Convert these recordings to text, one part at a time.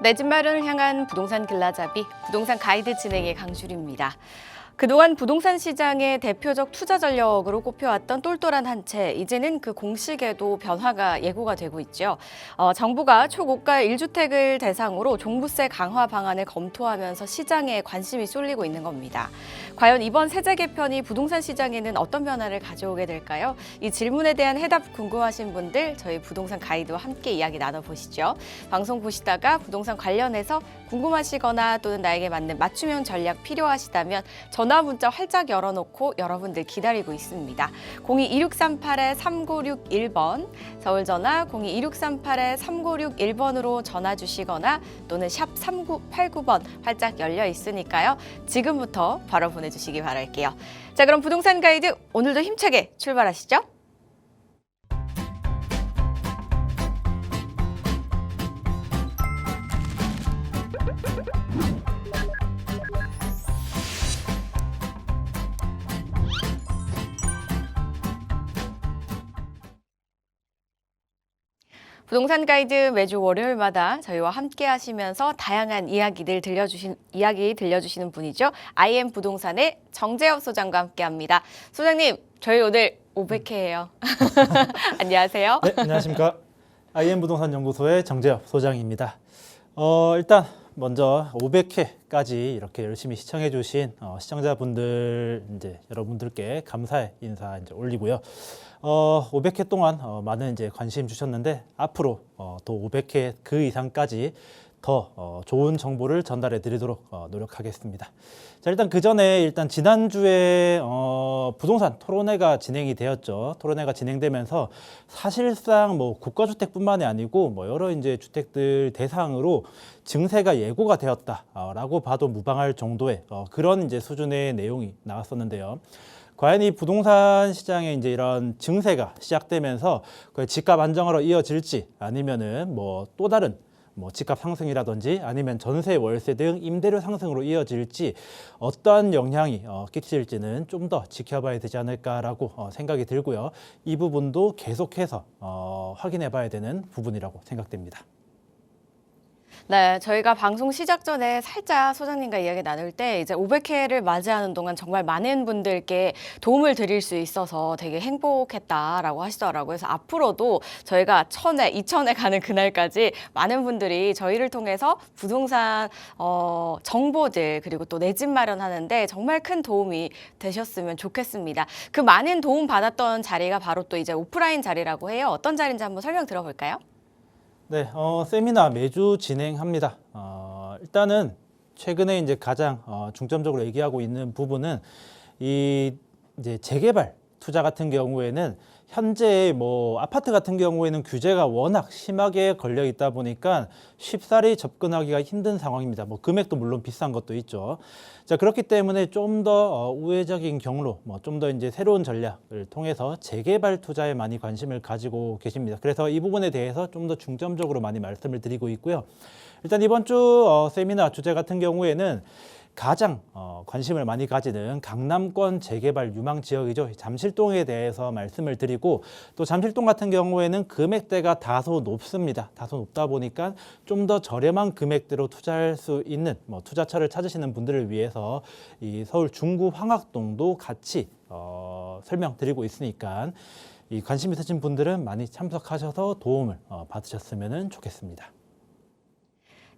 내 집 마련을 향한 부동산 길라잡이, 부동산 가이드 진행의 강주리입니다. 그동안 부동산 시장의 대표적 투자 전력으로 꼽혀왔던 똘똘한 한 채, 이제는 그 공식에도 변화가 예고가 되고 있죠. 정부가 초고가 1주택을 대상으로 종부세 강화 방안을 검토하면서 시장에 관심이 쏠리고 있는 겁니다. 과연 이번 세제 개편이 부동산 시장에는 어떤 변화를 가져오게 될까요? 이 질문에 대한 해답 궁금하신 분들, 저희 부동산 가이드와 함께 이야기 나눠보시죠. 방송 보시다가 부동산 관련해서 궁금하시거나 또는 나에게 맞는 맞춤형 전략 필요하시다면 전화 문자 활짝 열어놓고 여러분들 기다리고 있습니다. 02-2638-3961번, 서울 전화 02-2638-3961번으로 전화 주시거나 또는 샵 3989번 활짝 열려 있으니까요. 지금부터 바로 보내주시기 바랄게요. 자, 그럼 부동산 가이드 오늘도 힘차게 출발하시죠. 부동산 가이드 매주 월요일마다 저희와 함께 하시면서 다양한 이야기 들려주시는 분이죠. IM 부동산의 정재엽 소장과 함께 합니다. 소장님, 저희 오늘 500회예요. 안녕하세요. 네, 안녕하십니까. IM 부동산 연구소의 정재엽 소장입니다. 일단 먼저 500회까지 이렇게 열심히 시청해 주신 시청자분들 여러분들께 감사의 인사 올리고요. 500회 동안 많은 관심 주셨는데 앞으로 또 500회 그 이상까지 더 좋은 정보를 전달해 드리도록 노력하겠습니다. 자, 일단 그 전에 지난주에 부동산 토론회가 진행이 되었죠. 토론회가 진행되면서 사실상 국가주택뿐만이 아니고 여러 주택들 대상으로 증세가 예고가 되었다라고 봐도 무방할 정도의 그런 수준의 내용이 나왔었는데요. 과연 이 부동산 시장에 이런 증세가 시작되면서 집값 안정화로 이어질지 아니면은 또 다른 집값 상승이라든지 아니면 전세, 월세 등 임대료 상승으로 이어질지 어떠한 영향이 끼칠지는 좀 더 지켜봐야 되지 않을까라고 생각이 들고요. 이 부분도 계속해서 확인해 봐야 되는 부분이라고 생각됩니다. 네, 저희가 방송 시작 전에 살짝 소장님과 이야기 나눌 때 이제 500회를 맞이하는 동안 정말 많은 분들께 도움을 드릴 수 있어서 되게 행복했다라고 하시더라고요. 그래서 앞으로도 저희가 1000회, 2000회 가는 그날까지 많은 분들이 저희를 통해서 부동산 정보들 그리고 또 내 집 마련하는데 정말 큰 도움이 되셨으면 좋겠습니다. 그 많은 도움 받았던 자리가 바로 또 이제 오프라인 자리라고 해요. 어떤 자리인지 한번 설명 들어볼까요? 네, 세미나 매주 진행합니다. 일단은 최근에 가장 중점적으로 얘기하고 있는 부분은 재개발 투자 같은 경우에는 현재 아파트 같은 경우에는 규제가 워낙 심하게 걸려 있다 보니까 쉽사리 접근하기가 힘든 상황입니다. 금액도 물론 비싼 것도 있죠. 자, 그렇기 때문에 좀 더 우회적인 경로로 좀 더 새로운 전략을 통해서 재개발 투자에 많이 관심을 가지고 계십니다. 그래서 이 부분에 대해서 좀 더 중점적으로 많이 말씀을 드리고 있고요. 일단 이번 주 세미나 주제 같은 경우에는 가장 관심을 많이 가지는 강남권 재개발 유망 지역이죠. 잠실동에 대해서 말씀을 드리고 또 잠실동 같은 경우에는 금액대가 다소 높습니다. 다소 높다 보니까 좀 더 저렴한 금액대로 투자할 수 있는 투자처를 찾으시는 분들을 위해서 이 서울 중구 황학동도 같이 설명드리고 있으니까 이 관심 있으신 분들은 많이 참석하셔서 도움을 받으셨으면 좋겠습니다.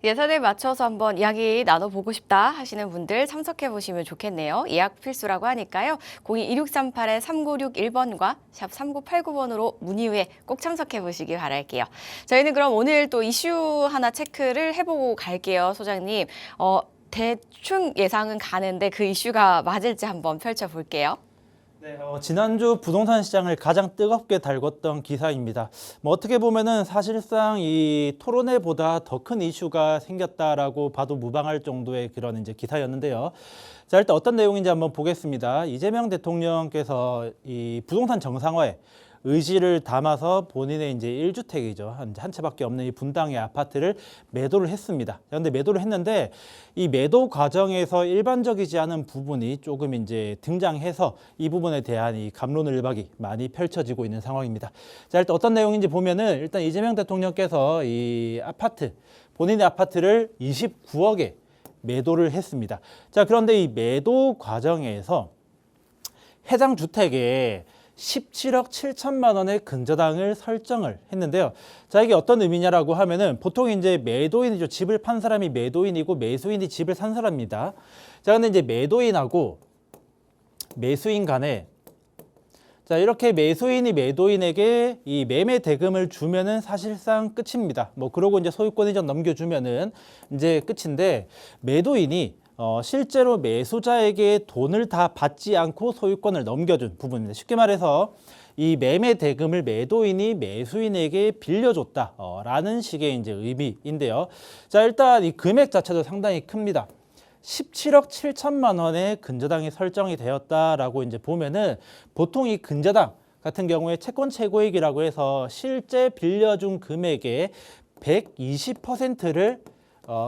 예산에 맞춰서 한번 이야기 나눠보고 싶다 하시는 분들 참석해 보시면 좋겠네요. 예약 필수라고 하니까요. 02-2638-3961번과 샵 3989번으로 문의 후에 꼭 참석해 보시기 바랄게요. 저희는 그럼 오늘 또 이슈 하나 체크를 해보고 갈게요, 소장님. 대충 예상은 가는데 그 이슈가 맞을지 한번 펼쳐볼게요. 네, 지난주 부동산 시장을 가장 뜨겁게 달궜던 기사입니다. 어떻게 보면은 사실상 이 토론회보다 더 큰 이슈가 생겼다라고 봐도 무방할 정도의 그런 기사였는데요. 자, 일단 어떤 내용인지 한번 보겠습니다. 이재명 대통령께서 이 부동산 정상화에 의지를 담아서 본인의 이제 1주택이죠. 한 채밖에 없는 이 분당의 아파트를 매도를 했습니다. 그런데 매도를 했는데 이 매도 과정에서 일반적이지 않은 부분이 조금 이제 등장해서 이 부분에 대한 이 갑론을박이 많이 펼쳐지고 있는 상황입니다. 자, 일단 어떤 내용인지 보면은 일단 이재명 대통령께서 이 아파트, 본인의 아파트를 29억에 매도를 했습니다. 자, 그런데 이 매도 과정에서 해당 주택에 17억 7천만 원의 근저당을 설정을 했는데요. 자, 이게 어떤 의미냐라고 하면은 보통 이제 매도인이죠. 집을 판 사람이 매도인이고 매수인이 집을 산 사람입니다. 자, 근데 이제 매도인하고 매수인 간에 자, 이렇게 매수인이 매도인에게 이 매매 대금을 주면은 사실상 끝입니다. 뭐 그러고 이제 소유권 이전 넘겨주면은 이제 끝인데 매도인이 실제로 매수자에게 돈을 다 받지 않고 소유권을 넘겨준 부분입니다. 쉽게 말해서 이 매매 대금을 매도인이 매수인에게 빌려줬다라는 식의 이제 의미인데요. 자, 일단 이 금액 자체도 상당히 큽니다. 17억 7천만 원의 근저당이 설정이 되었다라고 이제 보면은 보통 이 근저당 같은 경우에 채권 최고액이라고 해서 실제 빌려준 금액의 120%를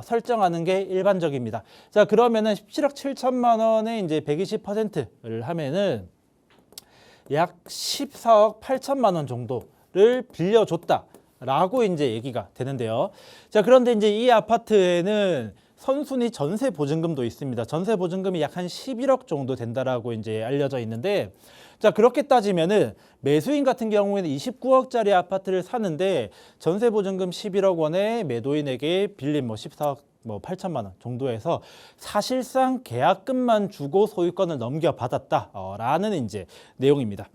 설정하는 게 일반적입니다. 자, 그러면은 17억 7천만 원에 이제 120%를 하면은 약 14억 8천만 원 정도를 빌려줬다라고 이제 얘기가 되는데요. 자, 그런데 이제 이 아파트에는 선순위 전세 보증금도 있습니다. 전세 보증금이 약 한 11억 정도 된다라고 이제 알려져 있는데, 자, 그렇게 따지면은 매수인 같은 경우에는 29억짜리 아파트를 사는데 전세 보증금 11억 원에 매도인에게 빌린 뭐 14억 뭐 8천만 원 정도에서 사실상 계약금만 주고 소유권을 넘겨받았다라는 이제 내용입니다.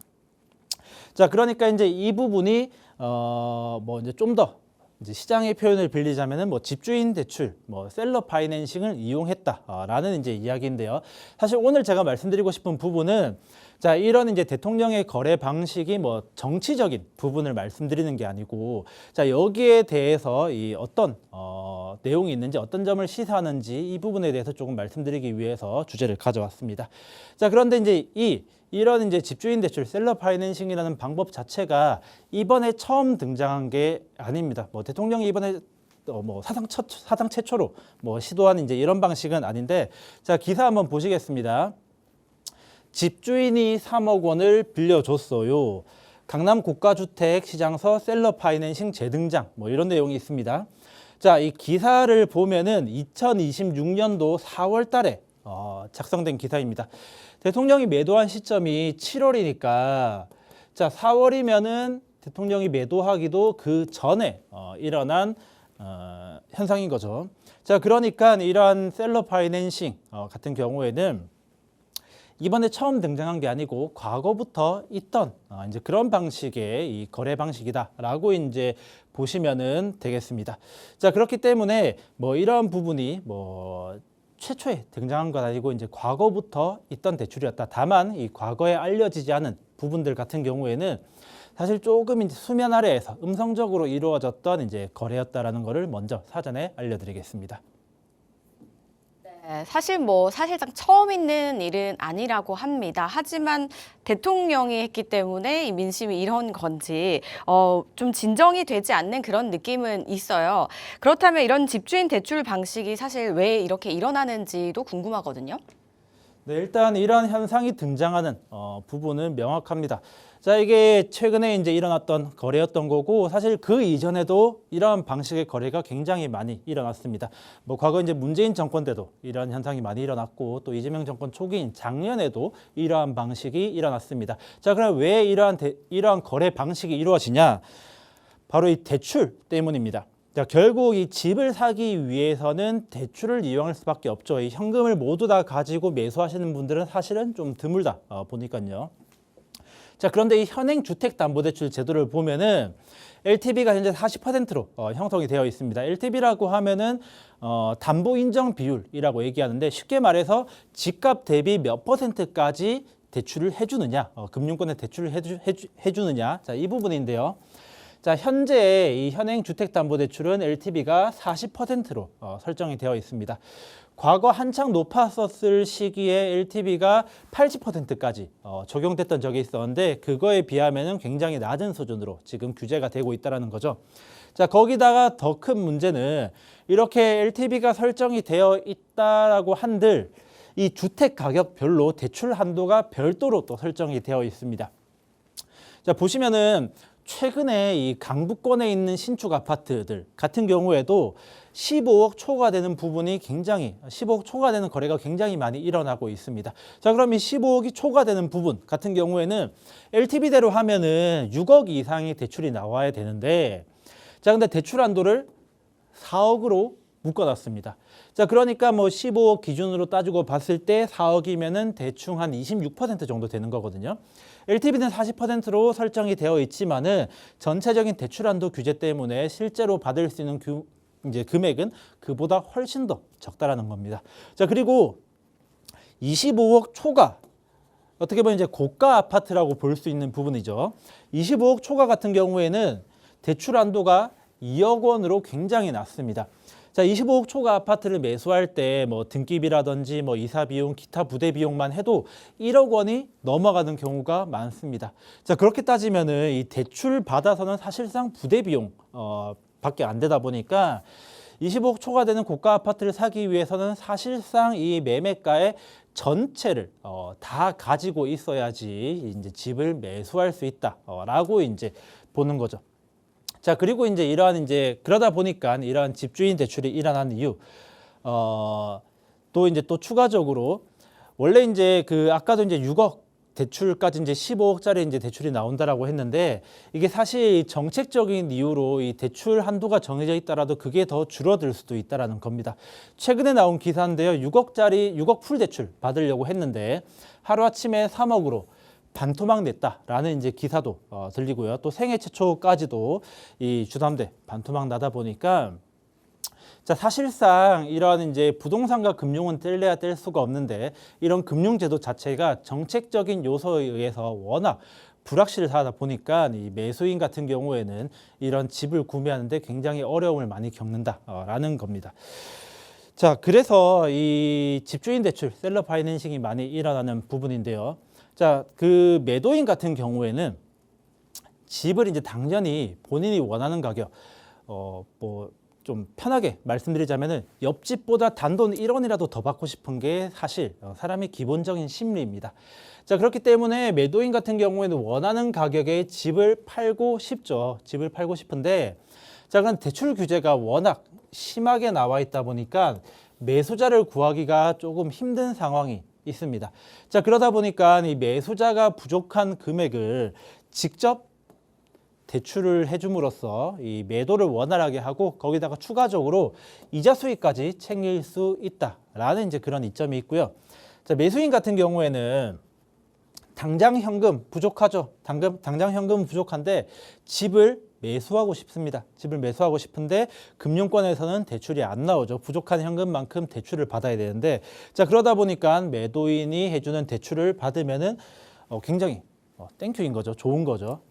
자, 그러니까 이제 이 부분이 뭐 이제 좀 더 이제 시장의 표현을 빌리자면은 뭐 집주인 대출, 뭐 셀러 파이낸싱을 이용했다라는 이제 이야기인데요. 사실 오늘 제가 말씀드리고 싶은 부분은 자, 이런 이제 대통령의 거래 방식이 뭐 정치적인 부분을 말씀드리는 게 아니고 자, 여기에 대해서 이 어떤 내용이 있는지 어떤 점을 시사하는지 이 부분에 대해서 조금 말씀드리기 위해서 주제를 가져왔습니다. 자, 그런데 이제 이런 이제 집주인 대출 셀러 파이낸싱이라는 방법 자체가 이번에 처음 등장한 게 아닙니다. 뭐 대통령이 이번에 뭐 사상 최초로 뭐 시도한 이제 이런 방식은 아닌데 자, 기사 한번 보시겠습니다. 집주인이 3억 원을 빌려줬어요. 강남 고가주택 시장서 셀러 파이낸싱 재등장 뭐 이런 내용이 있습니다. 자, 이 기사를 보면은 2026년도 4월 달에 작성된 기사입니다. 대통령이 매도한 시점이 7월이니까 자, 4월이면은 대통령이 매도하기도 그 전에 일어난 현상인 거죠. 자, 그러니까 이러한 셀러 파이낸싱 같은 경우에는 이번에 처음 등장한 게 아니고 과거부터 있던 이제 그런 방식의 이 거래 방식이다라고 이제 보시면은 되겠습니다. 자, 그렇기 때문에 뭐 이런 부분이 뭐 최초에 등장한 건 아니고 이제 과거부터 있던 대출이었다. 다만 이 과거에 알려지지 않은 부분들 같은 경우에는 사실 조금 이제 수면 아래에서 음성적으로 이루어졌던 이제 거래였다라는 것을 먼저 사전에 알려드리겠습니다. 네, 사실 뭐 사실상 처음 있는 일은 아니라고 합니다. 하지만 대통령이 했기 때문에 이 민심이 이런 건지 좀 진정이 되지 않는 그런 느낌은 있어요. 그렇다면 이런 집주인 대출 방식이 사실 왜 이렇게 일어나는지도 궁금하거든요. 네, 일단 이런 현상이 등장하는 부분은 명확합니다. 자, 이게 최근에 이제 일어났던 거래였던 거고 사실 그 이전에도 이러한 방식의 거래가 굉장히 많이 일어났습니다. 뭐 과거 이제 문재인 정권 때도 이러한 현상이 많이 일어났고 또 이재명 정권 초기인 작년에도 이러한 방식이 일어났습니다. 자, 그럼 왜 이러한 거래 방식이 이루어지냐? 바로 이 대출 때문입니다. 자, 결국 이 집을 사기 위해서는 대출을 이용할 수밖에 없죠. 이 현금을 모두 다 가지고 매수하시는 분들은 사실은 좀 드물다 보니까요. 자, 그런데 이 현행 주택담보대출 제도를 보면은 LTV가 현재 40%로 형성이 되어 있습니다. LTV라고 하면은 담보 인정 비율이라고 얘기하는데 쉽게 말해서 집값 대비 몇 %까지 대출을 해주느냐, 금융권에 대출을 해주느냐, 자, 이 부분인데요. 자, 현재 이 현행 주택담보대출은 LTV가 40%로 설정이 되어 있습니다. 과거 한창 높았었을 시기에 LTV가 80%까지 적용됐던 적이 있었는데 그거에 비하면 굉장히 낮은 수준으로 지금 규제가 되고 있다는 거죠. 자, 거기다가 더 큰 문제는 이렇게 LTV가 설정이 되어 있다라고 한들 이 주택 가격별로 대출 한도가 별도로 또 설정이 되어 있습니다. 자, 보시면은 최근에 이 강북권에 있는 신축 아파트들 같은 경우에도 15억 초과 되는 부분이 15억 초과 되는 거래가 굉장히 많이 일어나고 있습니다. 자, 그럼 이 15억이 초과되는 부분 같은 경우에는 LTV대로 하면은 6억 이상의 대출이 나와야 되는데, 자, 근데 대출 한도를 4억으로 묶어놨습니다. 자, 그러니까 뭐 15억 기준으로 따지고 봤을 때 4억이면은 대충 한 26% 정도 되는 거거든요. LTV는 40%로 설정이 되어 있지만은 전체적인 대출 한도 규제 때문에 실제로 받을 수 있는 이제 금액은 그보다 훨씬 더 적다라는 겁니다. 자, 그리고 25억 초과, 어떻게 보면 이제 고가 아파트라고 볼 수 있는 부분이죠. 25억 초과 같은 경우에는 대출 한도가 2억 원으로 굉장히 낮습니다. 자, 25억 초과 아파트를 매수할 때 뭐 등기비라든지 뭐 이사 비용, 기타 부대 비용만 해도 1억 원이 넘어가는 경우가 많습니다. 자, 그렇게 따지면은 이 대출 받아서는 사실상 부대 비용 밖에 안 되다 보니까 25억 초과되는 고가 아파트를 사기 위해서는 사실상 이 매매가의 전체를 다 가지고 있어야지 이제 집을 매수할 수 있다라고 이제 보는 거죠. 자, 그리고 이제 그러다 보니까 이러한 집주인 대출이 일어나는 이유, 또 이제 또 추가적으로 원래 이제 아까도 이제 6억 대출까지 이제 15억짜리 이제 대출이 나온다라고 했는데 이게 사실 정책적인 이유로 이 대출 한도가 정해져 있더라도 그게 더 줄어들 수도 있다라는 겁니다. 최근에 나온 기사인데요. 6억 풀 대출 받으려고 했는데 하루아침에 3억으로 반토막 냈다라는 이제 기사도 들리고요. 또 생애 최초까지도 이 주담대 반토막 나다 보니까, 자, 사실상 이런 이제 부동산과 금융은 뗄래야 뗄 수가 없는데 이런 금융제도 자체가 정책적인 요소에 의해서 워낙 불확실하다 보니까 이 매수인 같은 경우에는 이런 집을 구매하는데 굉장히 어려움을 많이 겪는다라는 겁니다. 자, 그래서 이 집주인 대출, 셀러 파이낸싱이 많이 일어나는 부분인데요. 자, 그 매도인 같은 경우에는 집을 이제 당연히 본인이 원하는 가격, 뭐 좀 편하게 말씀드리자면은 옆집보다 단돈 1원이라도 더 받고 싶은 게 사실 사람의 기본적인 심리입니다. 자, 그렇기 때문에 매도인 같은 경우에는 원하는 가격에 집을 팔고 싶죠. 집을 팔고 싶은데, 자, 그럼 대출 규제가 워낙 심하게 나와 있다 보니까 매수자를 구하기가 조금 힘든 상황이 있습니다. 자, 그러다 보니까 이 매수자가 부족한 금액을 직접 대출을 해줌으로써 이 매도를 원활하게 하고 거기다가 추가적으로 이자 수익까지 챙길 수 있다라는 이제 그런 이점이 있고요. 자, 매수인 같은 경우에는 당장 현금 부족하죠. 당장 현금 부족한데 집을 매수하고 싶습니다. 집을 매수하고 싶은데 금융권에서는 대출이 안 나오죠. 부족한 현금만큼 대출을 받아야 되는데, 자, 그러다 보니까 매도인이 해주는 대출을 받으면은 굉장히 땡큐인 거죠. 좋은 거죠.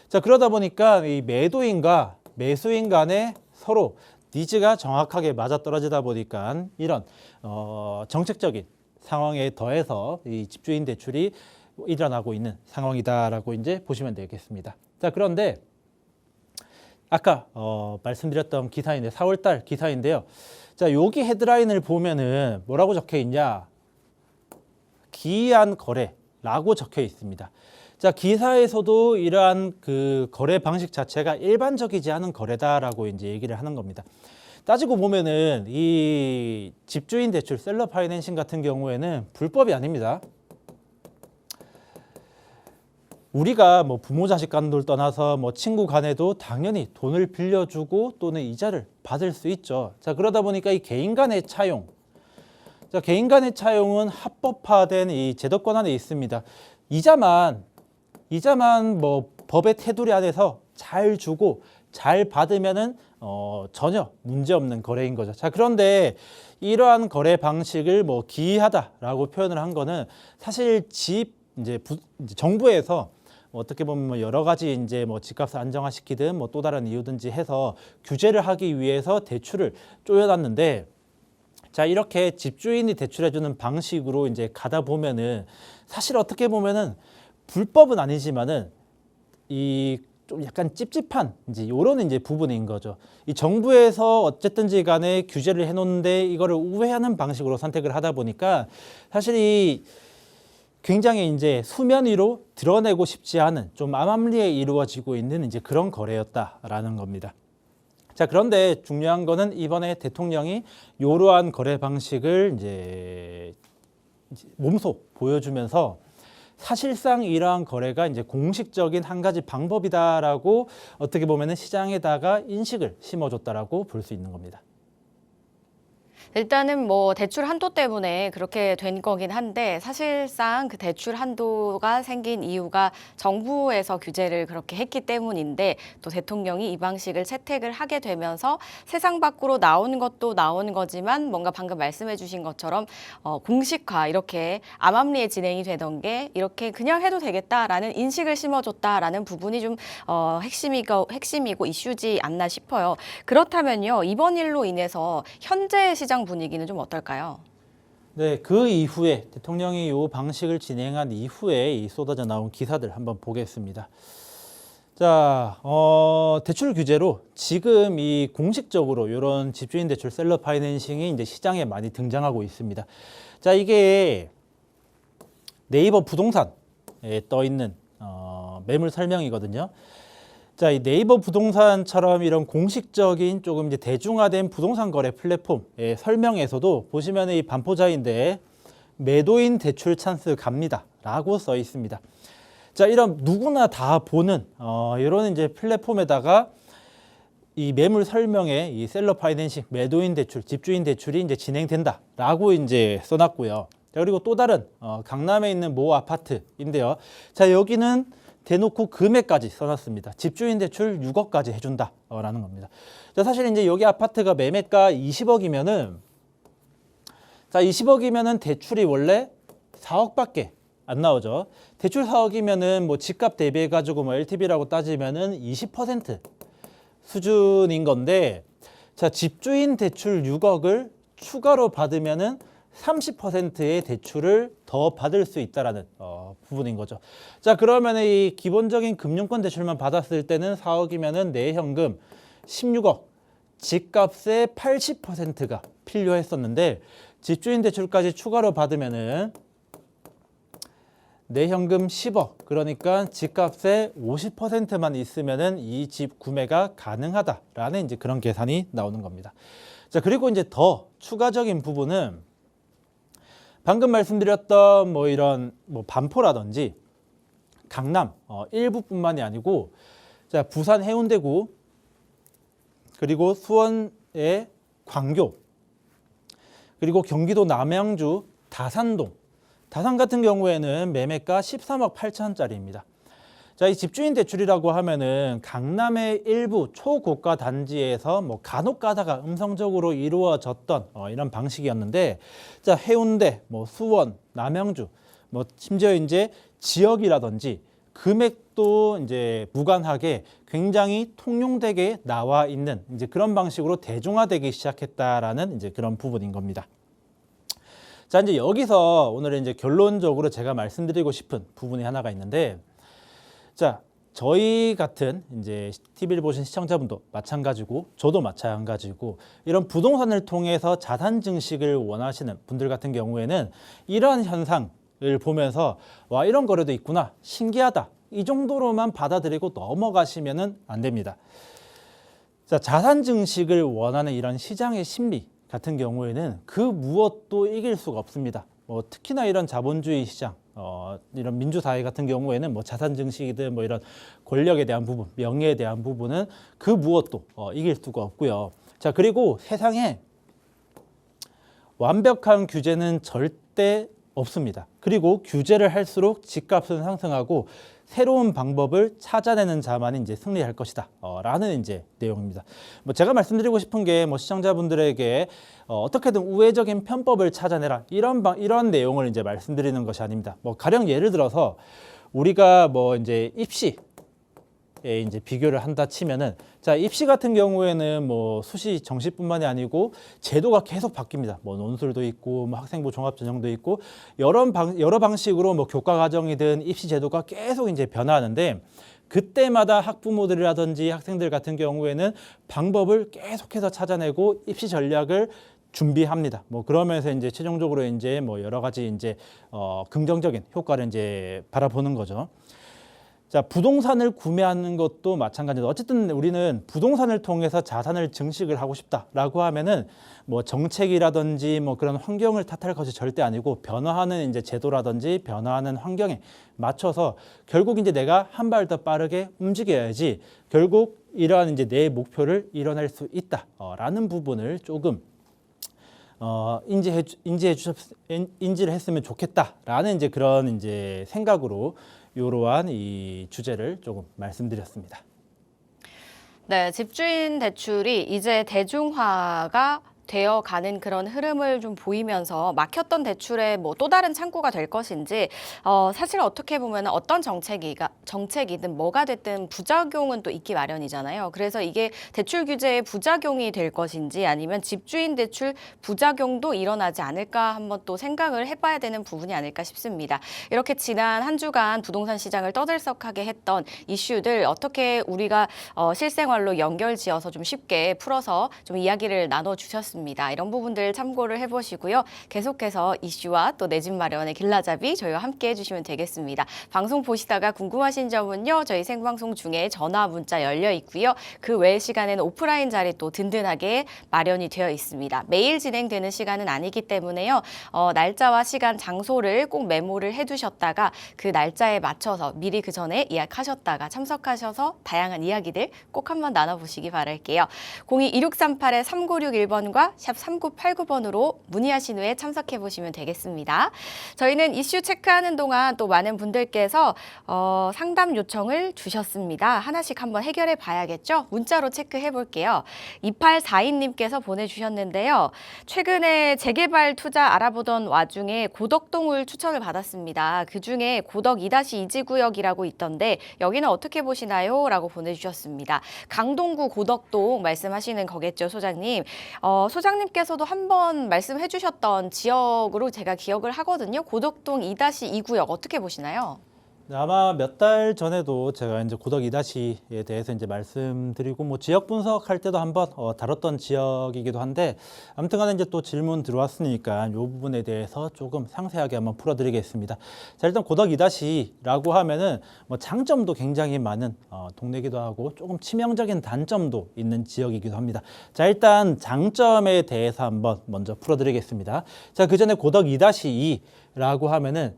자, 그러다 보니까 이 매도인과 매수인 간에 서로 니즈가 정확하게 맞아떨어지다 보니까 이런 정책적인 상황에 더해서 이 집주인 대출이 일어나고 있는 상황이다라고 이제 보시면 되겠습니다. 자, 그런데 아까 말씀드렸던 기사인데 4월달 기사인데요. 자, 여기 헤드라인을 보면은 뭐라고 적혀 있냐? 기이한 거래라고 적혀 있습니다. 자, 기사에서도 이러한 그 거래 방식 자체가 일반적이지 않은 거래다라고 이제 얘기를 하는 겁니다. 따지고 보면은 이 집주인 대출, 셀러 파이낸싱 같은 경우에는 불법이 아닙니다. 우리가 뭐 부모 자식 간을 떠나서 뭐 친구 간에도 당연히 돈을 빌려주고 또는 이자를 받을 수 있죠. 자, 그러다 보니까 이 개인 간의 차용, 자, 개인 간의 차용은 합법화된 이 제도권 안에 있습니다. 이자만 뭐 법의 테두리 안에서 잘 주고 잘 받으면은 전혀 문제 없는 거래인 거죠. 자, 그런데 이러한 거래 방식을 뭐 기이하다라고 표현을 한 거는 사실 이제 정부에서 어떻게 보면 뭐 여러 가지 이제 뭐 집값을 안정화시키든 뭐 또 다른 이유든지 해서 규제를 하기 위해서 대출을 쪼여놨는데, 자, 이렇게 집주인이 대출해주는 방식으로 이제 가다 보면은 사실 어떻게 보면은 불법은 아니지만은 이 좀 약간 찝찝한 이제 요런 이제 부분인 거죠. 이 정부에서 어쨌든지 간에 규제를 해놓는데 이거를 우회하는 방식으로 선택을 하다 보니까 사실 이 굉장히 이제 수면 위로 드러내고 싶지 않은 좀 암암리에 이루어지고 있는 이제 그런 거래였다라는 겁니다. 자, 그런데 중요한 거는 이번에 대통령이 이러한 거래 방식을 이제 몸소 보여주면서 사실상 이러한 거래가 이제 공식적인 한 가지 방법이다라고 어떻게 보면은 시장에다가 인식을 심어줬다라고 볼 수 있는 겁니다. 일단은 뭐 대출 한도 때문에 그렇게 된 거긴 한데 사실상 그 대출 한도가 생긴 이유가 정부에서 규제를 그렇게 했기 때문인데 또 대통령이 이 방식을 채택을 하게 되면서 세상 밖으로 나오는 것도 나오는 거지만 뭔가 방금 말씀해 주신 것처럼 공식화 이렇게 암암리에 진행이 되던 게 이렇게 그냥 해도 되겠다라는 인식을 심어줬다라는 부분이 좀 핵심이고 이슈지 않나 싶어요. 그렇다면요, 이번 일로 인해서 현재 시장 분위기는 좀 어떨까요? 네, 그 이후에 대통령이 이 방식을 진행한 이후에 이 쏟아져 나온 기사들 한번 보겠습니다. 자, 대출 규제로 지금 이 공식적으로 이런 집주인 대출 셀러 파이낸싱이 이제 시장에 많이 등장하고 있습니다. 자, 이게 네이버 부동산에 떠 있는 매물 설명이거든요. 자, 이 네이버 부동산처럼 이런 공식적인 조금 이제 대중화된 부동산 거래 플랫폼의 설명에서도 보시면 이 반포자인데 매도인 대출 찬스 갑니다라고 써 있습니다. 자, 이런 누구나 다 보는 이런 이제 플랫폼에다가 이 매물 설명에 이 셀러 파이낸싱 매도인 대출, 집주인 대출이 이제 진행된다라고 이제 써놨고요. 자, 그리고 또 다른 강남에 있는 모 아파트인데요. 자, 여기는 대놓고 금액까지 써놨습니다. 집주인 대출 6억까지 해준다라는 겁니다. 자, 사실 이제 여기 아파트가 매매가 20억이면은, 자, 20억이면은 대출이 원래 4억밖에 안 나오죠. 대출 4억이면은 뭐 집값 대비해 가지고 뭐 LTV라고 따지면은 20% 수준인 건데, 자, 집주인 대출 6억을 추가로 받으면은 30%의 대출을 더 받을 수 있다라는 부분인 거죠. 자, 그러면 이 기본적인 금융권 대출만 받았을 때는 4억이면은 내 현금 16억, 집값의 80%가 필요했었는데 집주인 대출까지 추가로 받으면은 내 현금 10억, 그러니까 집값의 50%만 있으면은 이 집 구매가 가능하다라는 이제 그런 계산이 나오는 겁니다. 자, 그리고 이제 더 추가적인 부분은 방금 말씀드렸던 뭐 이런 뭐 반포라든지 강남 일부뿐만이 아니고, 자, 부산 해운대구, 그리고 수원의 광교, 그리고 경기도 남양주 다산동, 다산 같은 경우에는 매매가 13억 8천짜리입니다. 자, 이 집주인 대출이라고 하면은 강남의 일부 초고가 단지에서 뭐 간혹 가다가 음성적으로 이루어졌던 이런 방식이었는데, 자, 해운대, 뭐 수원, 남양주, 뭐 심지어 이제 지역이라든지 금액도 이제 무관하게 굉장히 통용되게 나와 있는 이제 그런 방식으로 대중화되기 시작했다라는 이제 그런 부분인 겁니다. 자, 이제 여기서 오늘 이제 결론적으로 제가 말씀드리고 싶은 부분이 하나가 있는데, 자, 저희 같은 이제 TV를 보신 시청자분도 마찬가지고 저도 마찬가지고 이런 부동산을 통해서 자산 증식을 원하시는 분들 같은 경우에는 이러한 현상을 보면서 와, 이런 거래도 있구나, 신기하다, 이 정도로만 받아들이고 넘어가시면은 안 됩니다. 자, 자산 증식을 원하는 이런 시장의 심리 같은 경우에는 그 무엇도 이길 수가 없습니다. 뭐 특히나 이런 자본주의 시장, 이런 민주사회 같은 경우에는 뭐 자산 증식이든 뭐 이런 권력에 대한 부분, 명예에 대한 부분은 그 무엇도 이길 수가 없고요. 자, 그리고 세상에 완벽한 규제는 절대 없습니다. 그리고 규제를 할수록 집값은 상승하고 새로운 방법을 찾아내는 자만이 이제 승리할 것이다. 라는 이제 내용입니다. 뭐 제가 말씀드리고 싶은 게 뭐 시청자분들에게 어떻게든 우회적인 편법을 찾아내라, 이런 내용을 이제 말씀드리는 것이 아닙니다. 뭐 가령 예를 들어서 우리가 뭐 이제 입시에 이제 비교를 한다 치면은 자, 입시 같은 경우에는 뭐 수시 정시뿐만이 아니고 제도가 계속 바뀝니다. 뭐 논술도 있고 뭐 학생부 종합전형도 있고 여러 방식으로 뭐 교과 과정이든 입시 제도가 계속 이제 변화하는데 그때마다 학부모들이라든지 학생들 같은 경우에는 방법을 계속해서 찾아내고 입시 전략을 준비합니다. 뭐 그러면서 이제 최종적으로 이제 뭐 여러 가지 이제 긍정적인 효과를 이제 바라보는 거죠. 자, 부동산을 구매하는 것도 마찬가지로 어쨌든 우리는 부동산을 통해서 자산을 증식을 하고 싶다라고 하면은 뭐 정책이라든지 뭐 그런 환경을 탓할 것이 절대 아니고 변화하는 이제 제도라든지 변화하는 환경에 맞춰서 결국 이제 내가 한 발 더 빠르게 움직여야지 결국 이러한 이제 내 목표를 이뤄낼 수 있다라는 부분을 조금 인지를 했으면 좋겠다라는 이제 그런 이제 생각으로 이러한 이 주제를 조금 말씀드렸습니다. 네, 집주인 대출이 이제 대중화가 되어 가는 그런 흐름을 좀 보이면서 막혔던 대출의 뭐 또 다른 창구가 될 것인지 사실 어떻게 보면 어떤 정책이든 뭐가 됐든 부작용은 또 있기 마련이잖아요. 그래서 이게 대출 규제의 부작용이 될 것인지 아니면 집주인 대출 부작용도 일어나지 않을까 한번 또 생각을 해봐야 되는 부분이 아닐까 싶습니다. 이렇게 지난 한 주간 부동산 시장을 떠들썩하게 했던 이슈들 어떻게 우리가 실생활로 연결지어서 좀 쉽게 풀어서 좀 이야기를 나눠주셨습니다. 이런 부분들 참고를 해보시고요. 계속해서 이슈와 또 내 집 마련의 길라잡이 저희와 함께 해주시면 되겠습니다. 방송 보시다가 궁금하신 점은요. 저희 생방송 중에 전화 문자 열려 있고요. 그 외 시간에는 오프라인 자리 또 든든하게 마련이 되어 있습니다. 매일 진행되는 시간은 아니기 때문에요. 날짜와 시간, 장소를 꼭 메모를 해두셨다가 그 날짜에 맞춰서 미리 그 전에 예약하셨다가 참석하셔서 다양한 이야기들 꼭 한번 나눠보시기 바랄게요. 02-2638-3961번과 샵 3989번으로 문의하신 후에 참석해 보시면 되겠습니다. 저희는 이슈 체크하는 동안 또 많은 분들께서 상담 요청을 주셨습니다. 하나씩 한번 해결해 봐야겠죠? 문자로 체크해 볼게요. 2842님께서 보내주셨는데요. 최근에 재개발 투자 알아보던 와중에 고덕동을 추천을 받았습니다. 그중에 고덕 2-2 구역이라고 있던데 여기는 어떻게 보시나요? 라고 보내주셨습니다. 강동구 고덕동 말씀하시는 거겠죠, 소장님. 소장님께서도 한번 말씀해 주셨던 지역으로 제가 기억을 하거든요. 고덕동 2-2 구역 어떻게 보시나요? 아마 몇 달 전에도 제가 이제 고덕 2-에 대해서 이제 말씀드리고 뭐 지역 분석할 때도 한번 다뤘던 지역이기도 한데 아무튼간에 이제 또 질문 들어왔으니까 이 부분에 대해서 조금 상세하게 한번 풀어드리겠습니다. 자, 일단 고덕 2-라고 하면은 뭐 장점도 굉장히 많은 동네기도 하고 조금 치명적인 단점도 있는 지역이기도 합니다. 자, 일단 장점에 대해서 한번 먼저 풀어드리겠습니다. 자, 그 전에 고덕 2-2라고 하면은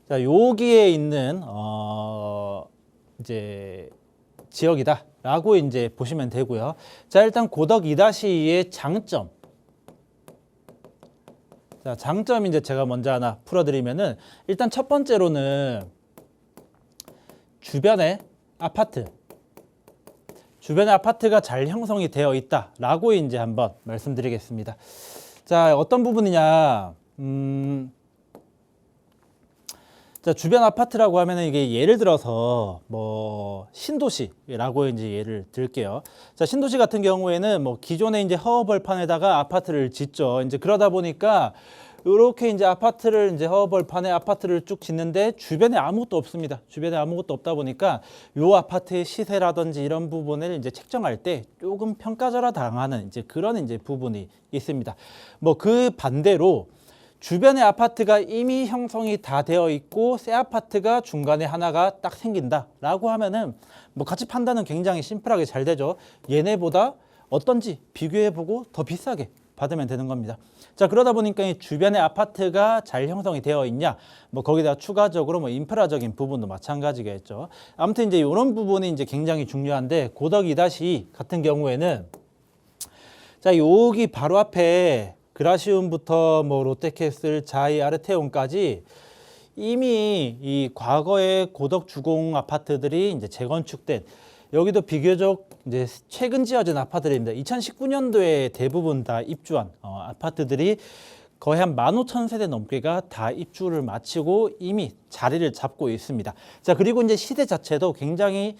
자, 여기에 있는 이제 지역이다라고 이제 보시면 되고요. 자, 일단 고덕 2-2의 장점. 자, 장점 이제 제가 먼저 하나 풀어드리면은 일단 첫 번째로는 주변에 아파트가 잘 형성이 되어 있다라고 이제 한번 말씀드리겠습니다. 자, 어떤 부분이냐? 자, 주변 아파트라고 하면은 이게 예를 들어서 뭐 신도시라고 이제 예를 들게요. 자, 신도시 같은 경우에는 뭐 기존에 이제 허허벌판에다가 아파트를 짓죠. 이제 그러다 보니까 이렇게 이제 허허벌판에 아파트를 쭉 짓는데 주변에 아무것도 없습니다. 주변에 아무것도 없다 보니까 요 아파트의 시세라든지 이런 부분을 이제 책정할 때 조금 평가절하 당하는 이제 그런 이제 부분이 있습니다. 뭐 그 반대로 주변에 아파트가 이미 형성이 다 되어 있고 새 아파트가 중간에 하나가 딱 생긴다라고 하면은 뭐 가치 판단은 굉장히 심플하게 잘 되죠. 얘네보다 어떤지 비교해보고 더 비싸게 받으면 되는 겁니다. 자, 그러다 보니까 이 주변에 아파트가 잘 형성이 되어 있냐, 뭐 거기다 추가적으로 뭐 인프라적인 부분도 마찬가지겠죠. 아무튼 이제 이런 부분이 이제 굉장히 중요한데 고덕 2-2 같은 경우에는 자, 여기 바로 앞에 그라시움부터 뭐 롯데캐슬, 자이, 아르테온까지 이미 이 과거의 고덕 주공 아파트들이 이제 재건축된 여기도 비교적 이제 최근 지어진 아파트들입니다. 2019년도에 대부분 다 입주한 아파트들이 거의 한 15,000세대 넘게가 다 입주를 마치고 이미 자리를 잡고 있습니다. 자, 그리고 이제 시세 자체도 굉장히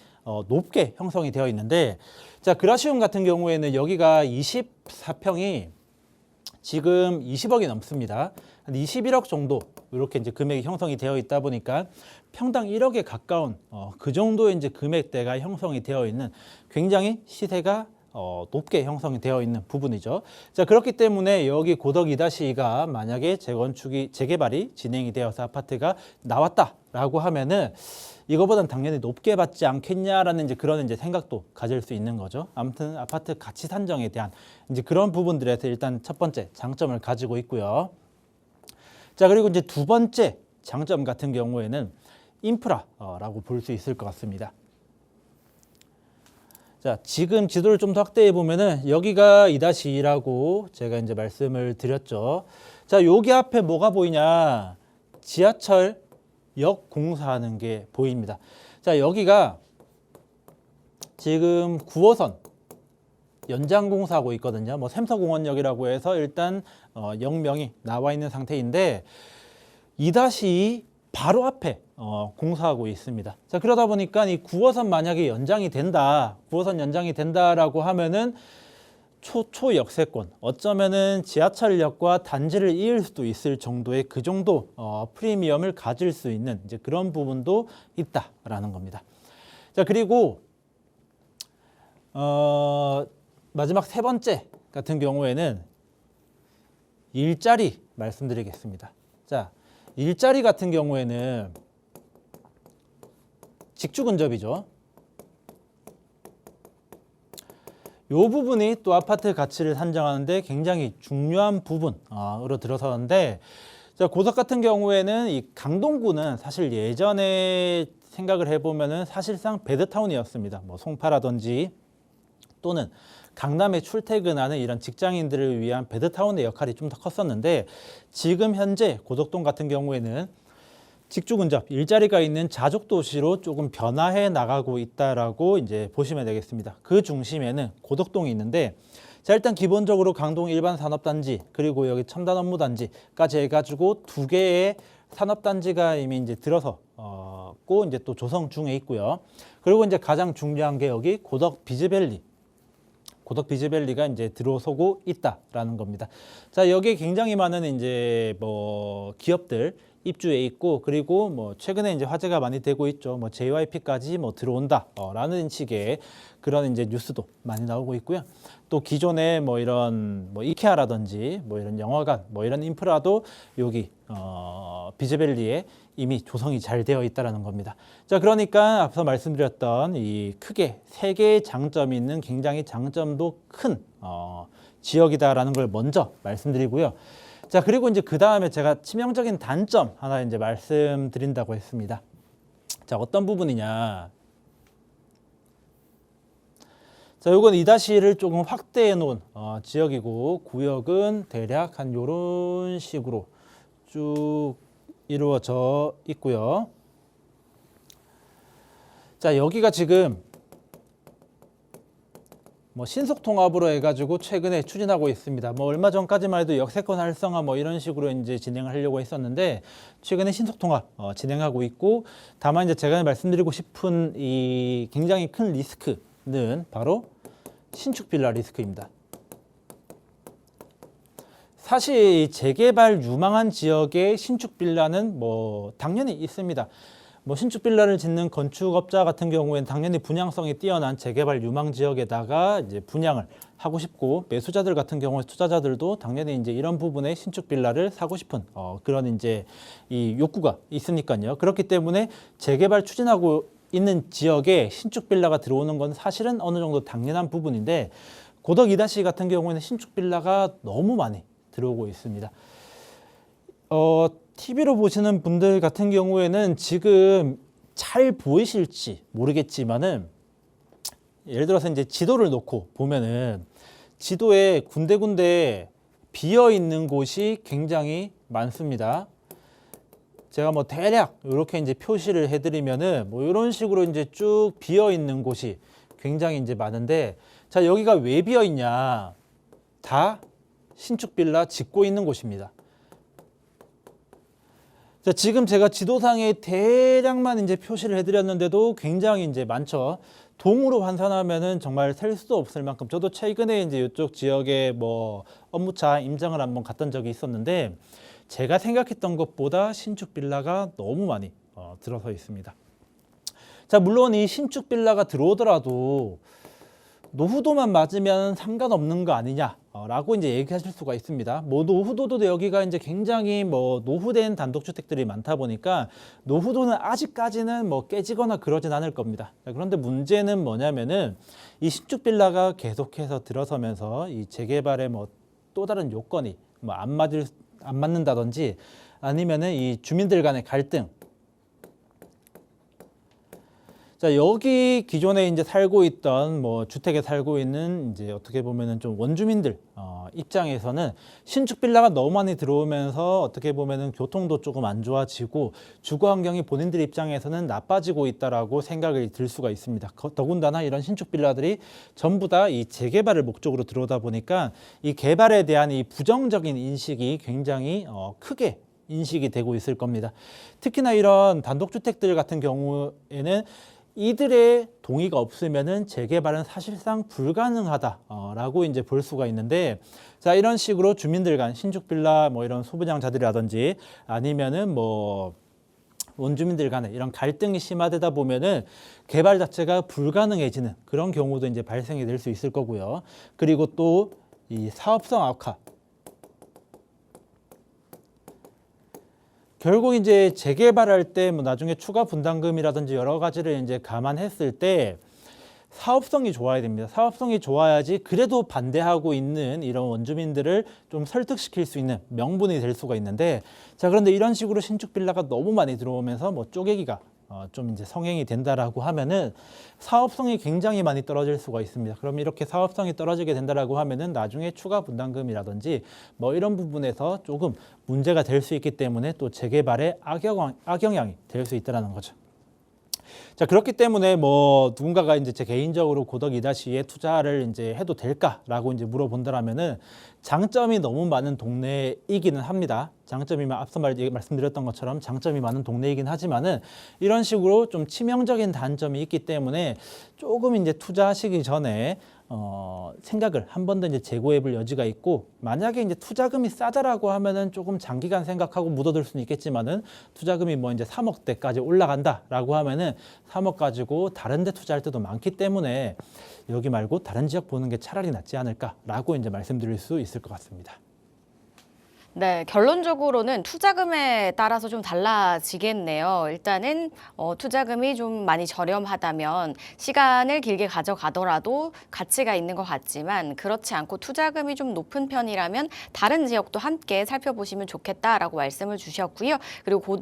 높게 형성이 되어 있는데, 자, 그라시움 같은 경우에는 여기가 24평이 지금 20억이 넘습니다. 한 21억 정도 이렇게 이제 금액이 형성이 되어 있다 보니까 평당 1억에 가까운 그 정도의 이제 금액대가 형성이 되어 있는 굉장히 시세가 높게 형성이 되어 있는 부분이죠. 자, 그렇기 때문에 여기 고덕 2-2가 만약에 재개발이 진행이 되어서 아파트가 나왔다라고 하면은 이거보단 당연히 높게 받지 않겠냐라는 이제 그런 이제 생각도 가질 수 있는 거죠. 아무튼 아파트 가치 산정에 대한 이제 그런 부분들에서 일단 첫 번째 장점을 가지고 있고요. 자, 그리고 이제 두 번째 장점 같은 경우에는 인프라라고 볼 수 있을 것 같습니다. 자, 지금 지도를 좀 더 확대해 보면은 여기가 2-2라고 제가 이제 말씀을 드렸죠. 자, 여기 앞에 뭐가 보이냐? 지하철역 공사하는 게 보입니다. 자, 여기가 지금 9호선 연장 공사하고 있거든요. 뭐 샘서공원역이라고 해서 일단 역명이 나와 있는 상태인데 2-2 바로 앞에 공사하고 있습니다. 자, 그러다 보니까 이 9호선 만약에 연장이 된다, 9호선 연장이 된다라고 하면은 초초 역세권, 어쩌면은 지하철역과 단지를 이을 수도 있을 정도의 그 정도 프리미엄을 가질 수 있는 이제 그런 부분도 있다라는 겁니다. 자, 그리고 마지막 세 번째 같은 경우에는 일자리 말씀드리겠습니다. 자, 일자리 같은 경우에는 직주 근접이죠. 이 부분이 또 아파트 가치를 산정하는데 굉장히 중요한 부분으로 들어서는데, 자, 고덕 같은 경우에는 이 강동구는 사실 예전에 생각을 해보면은 사실상 베드타운이었습니다. 뭐 송파라든지 또는 강남에 출퇴근하는 이런 직장인들을 위한 베드타운의 역할이 좀 더 컸었는데, 지금 현재 고덕동 같은 경우에는 직주 근접, 일자리가 있는 자족 도시로 조금 변화해 나가고 있다라고 이제 보시면 되겠습니다. 그 중심에는 고덕동이 있는데, 자, 일단 기본적으로 강동 일반 산업단지 그리고 여기 첨단 업무단지까지 해가지고 두 개의 산업단지가 이미 이제 들어서 고 이제 또 조성 중에 있고요. 그리고 이제 가장 중요한 게 여기 고덕 비즈밸리가 이제 들어서고 있다라는 겁니다. 자, 여기에 굉장히 많은 이제 뭐 기업들 입주해 있고, 그리고 뭐 최근에 이제 화제가 많이 되고 있죠. 뭐 JYP까지 뭐 들어온다라는 식의 그런 이제 뉴스도 많이 나오고 있고요. 또 기존에 뭐 이런 뭐 이케아라든지 뭐 이런 영화관 뭐 이런 인프라도 여기 비즈밸리에 이미 조성이 잘 되어 있다라는 겁니다. 자, 그러니까 앞서 말씀드렸던 이 크게 세 개의 장점이 있는 굉장히 장점도 큰 지역이다라는 걸 먼저 말씀드리고요. 자, 그리고 이제 그 다음에 제가 치명적인 단점 하나 이제 말씀드린다고 했습니다. 자, 어떤 부분이냐? 자, 요건 2-1을 조금 확대해 놓은 지역이고, 구역은 대략 한 요런 식으로 쭉 이루어져 있고요. 자, 여기가 지금 뭐 신속통합으로 해가지고 최근에 추진하고 있습니다. 뭐 얼마 전까지만 해도 역세권 활성화 뭐 이런 식으로 이제 진행을 하려고 했었는데, 최근에 신속통합 진행하고 있고, 다만 이제 제가 말씀드리고 싶은 이 굉장히 큰 리스크는 바로 신축 빌라 리스크입니다. 사실 재개발 유망한 지역의 신축 빌라는 뭐 당연히 있습니다. 뭐 신축 빌라를 짓는 건축업자 같은 경우에는 당연히 분양성이 뛰어난 재개발 유망 지역에다가 이제 분양을 하고 싶고, 매수자들 같은 경우에 투자자들도 당연히 이제 이런 부분에 신축 빌라를 사고 싶은 그런 이제 이 욕구가 있으니까요. 그렇기 때문에 재개발 추진하고 있는 지역에 신축 빌라가 들어오는 건 사실은 어느 정도 당연한 부분인데, 고덕 2-2 같은 경우에는 신축 빌라가 너무 많이 들어오고 있습니다. TV로 보시는 분들 같은 경우에는 지금 잘 보이실지 모르겠지만은, 예를 들어서 이제 지도를 놓고 보면은 지도에 군데군데 비어 있는 곳이 굉장히 많습니다. 제가 뭐 대략 이렇게 이제 표시를 해드리면은 뭐 이런 식으로 이제 쭉 비어 있는 곳이 굉장히 이제 많은데, 자, 여기가 왜 비어 있냐? 다 신축 빌라 짓고 있는 곳입니다. 자, 지금 제가 지도상에 대략만 이제 표시를 해드렸는데도 굉장히 이제 많죠. 동으로 환산하면은 정말 셀 수도 없을 만큼 저도 최근에 이제 이쪽 지역에 뭐 업무차 임장을 한번 갔던 적이 있었는데 제가 생각했던 것보다 신축 빌라가 너무 많이 들어서 있습니다. 자, 물론 이 신축 빌라가 들어오더라도 노후도만 맞으면 상관없는 거 아니냐라고 이제 얘기하실 수가 있습니다. 뭐 노후도도 여기가 이제 굉장히 뭐 노후된 단독주택들이 많다 보니까 노후도는 아직까지는 뭐 깨지거나 그러진 않을 겁니다. 그런데 문제는 뭐냐면은 이 신축 빌라가 계속해서 들어서면서 이 재개발의 뭐 또 다른 요건이 뭐 안 맞는다든지 아니면은 이 주민들 간의 갈등. 자, 여기 기존에 이제 살고 있던 뭐 주택에 살고 있는 이제 어떻게 보면은 좀 원주민들 입장에서는 신축 빌라가 너무 많이 들어오면서 어떻게 보면은 교통도 조금 안 좋아지고 주거 환경이 본인들 입장에서는 나빠지고 있다라고 생각이 들 수가 있습니다. 더군다나 이런 신축 빌라들이 전부 다 이 재개발을 목적으로 들어오다 보니까 이 개발에 대한 이 부정적인 인식이 굉장히 크게 인식이 되고 있을 겁니다. 특히나 이런 단독주택들 같은 경우에는 이들의 동의가 없으면은 재개발은 사실상 불가능하다라고 이제 볼 수가 있는데, 자, 이런 식으로 주민들 간 신축 빌라 뭐 이런 소분양자들이라든지 아니면은 뭐 원주민들 간에 이런 갈등이 심화되다 보면은 개발 자체가 불가능해지는 그런 경우도 이제 발생이 될 수 있을 거고요. 그리고 또 이 사업성 악화. 결국 이제 재개발할 때 뭐 나중에 추가 분담금이라든지 여러 가지를 이제 감안했을 때 사업성이 좋아야 됩니다. 사업성이 좋아야지 그래도 반대하고 있는 이런 원주민들을 좀 설득시킬 수 있는 명분이 될 수가 있는데, 자, 그런데 이런 식으로 신축 빌라가 너무 많이 들어오면서 뭐 쪼개기가 좀 이제 성행이 된다라고 하면은 사업성이 굉장히 많이 떨어질 수가 있습니다. 그럼 이렇게 사업성이 떨어지게 된다라고 하면은 나중에 추가 분담금이라든지 뭐 이런 부분에서 조금 문제가 될 수 있기 때문에 또 재개발에 악영향이 될 수 있다라는 거죠. 자, 그렇기 때문에 뭐 누군가가 이제 제 개인적으로 고덕 2-2에 투자를 이제 해도 될까라고 이제 물어본다라면은 장점이 너무 많은 동네이기는 합니다. 장점이면 앞서 말씀드렸던 것처럼 장점이 많은 동네이긴 하지만은 이런 식으로 좀 치명적인 단점이 있기 때문에 조금 이제 투자하시기 전에 생각을 한 번 더 이제 재고해볼 여지가 있고, 만약에 이제 투자금이 싸다라고 하면은 조금 장기간 생각하고 묻어둘 수는 있겠지만은 투자금이 뭐 이제 3억대까지 올라간다라고 하면은 3억 가지고 다른 데 투자할 때도 많기 때문에 여기 말고 다른 지역 보는 게 차라리 낫지 않을까라고 이제 말씀드릴 수 있을 것 같습니다. 네, 결론적으로는 투자금에 따라서 좀 달라지겠네요. 일단은 투자금이 좀 많이 저렴하다면 시간을 길게 가져가더라도 가치가 있는 것 같지만, 그렇지 않고 투자금이 좀 높은 편이라면 다른 지역도 함께 살펴보시면 좋겠다라고 말씀을 주셨고요. 그리고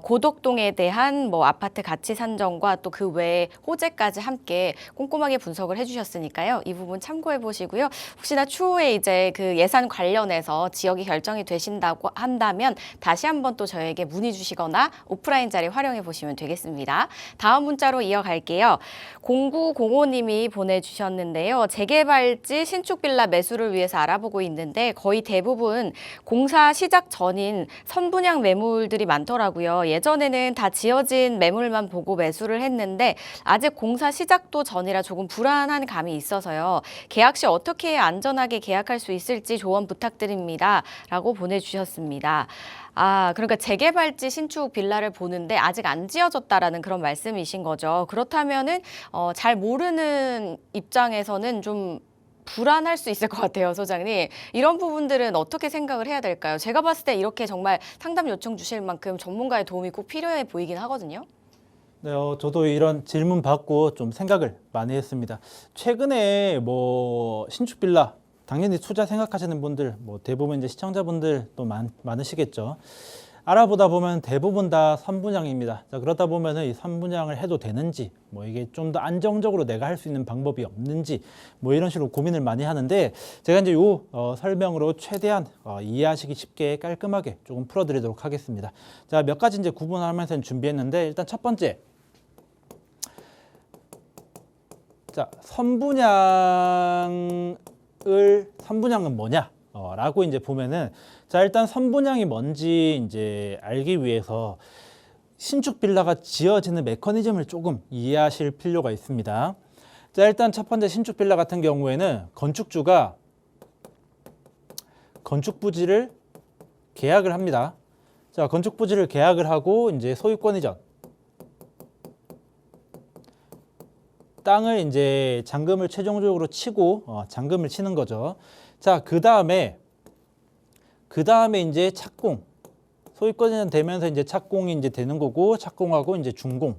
고덕동에 대한 뭐 아파트 가치 산정과 또 그 외에 호재까지 함께 꼼꼼하게 분석을 해주셨으니까요. 이 부분 참고해 보시고요. 혹시나 추후에 이제 그 예산 관련해서 지역이 결정이 되신다고 한다면 다시 한번 또 저에게 문의 주시거나 오프라인 자리 활용해 보시면 되겠습니다. 다음 문자로 이어갈게요. 0905님이 보내주셨는데요. 재개발지 신축 빌라 매수를 위해서 알아보고 있는데 거의 대부분 공사 시작 전인 선분양 매물들이 많더라고요. 예전에는 다 지어진 매물만 보고 매수를 했는데 아직 공사 시작도 전이라 조금 불안한 감이 있어서요. 계약 시 어떻게 안전하게 계약할 수 있을지 조언 부탁드립니다. 라고 보내주셨습니다. 그러니까 재개발지 신축 빌라를 보는데 아직 안 지어졌다라는 그런 말씀이신 거죠. 그렇다면은 잘 모르는 입장에서는 좀 불안할 수 있을 것 같아요, 소장님. 이런 부분들은 어떻게 생각을 해야 될까요? 제가 봤을 때 이렇게 정말 상담 요청 주실 만큼 전문가의 도움이 꼭 필요해 보이긴 하거든요. 네, 저도 이런 질문 받고 좀 생각을 많이 했습니다. 최근에 뭐 신축 빌라 당연히 투자 생각하시는 분들 뭐 대부분 이제 시청자분들도 많으시겠죠. 알아보다 보면 대부분 다 선분양입니다. 자, 그러다 보면은 이 선분양을 해도 되는지, 뭐 이게 좀 더 안정적으로 내가 할 수 있는 방법이 없는지, 뭐 이런 식으로 고민을 많이 하는데 제가 이제 요 설명으로 최대한 이해하시기 쉽게 깔끔하게 조금 풀어드리도록 하겠습니다. 자, 몇 가지 이제 구분하면서 준비했는데 일단 첫 번째. 자, 선분양은 뭐냐? 라고 이제 보면은, 자, 일단 선분양이 뭔지 이제 알기 위해서 신축 빌라가 지어지는 메커니즘을 조금 이해하실 필요가 있습니다. 자, 일단 첫 번째 신축 빌라 같은 경우에는 건축주가 건축 부지를 계약을 합니다. 자, 건축 부지를 계약을 하고 이제 소유권 이전, 땅을 이제 잔금을 최종적으로 치고 잔금을 치는 거죠. 자, 그 다음에 이제 착공, 소유권 이전 되면서 이제 착공이 이제 되는 거고, 착공하고 이제 준공.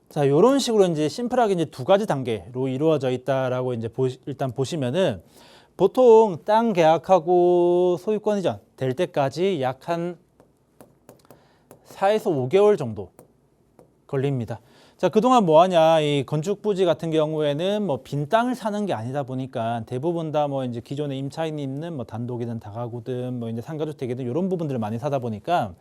자, 이런 식으로 이제 심플하게 이제 두 가지 단계로 이루어져 있다라고 이제 일단 보시면은, 보통 땅 계약하고 소유권 이전 될 때까지 약 한 4에서 5개월 정도 걸립니다. 자, 그동안 뭐 하냐, 이 건축 부지 같은 경우에는 뭐 빈 땅을 사는 게 아니다 보니까 대부분 다 뭐 이제 기존에 임차인이 있는 뭐 단독이든 다가구든 뭐 이제 상가주택이든 이런 부분들을 많이 사다 보니까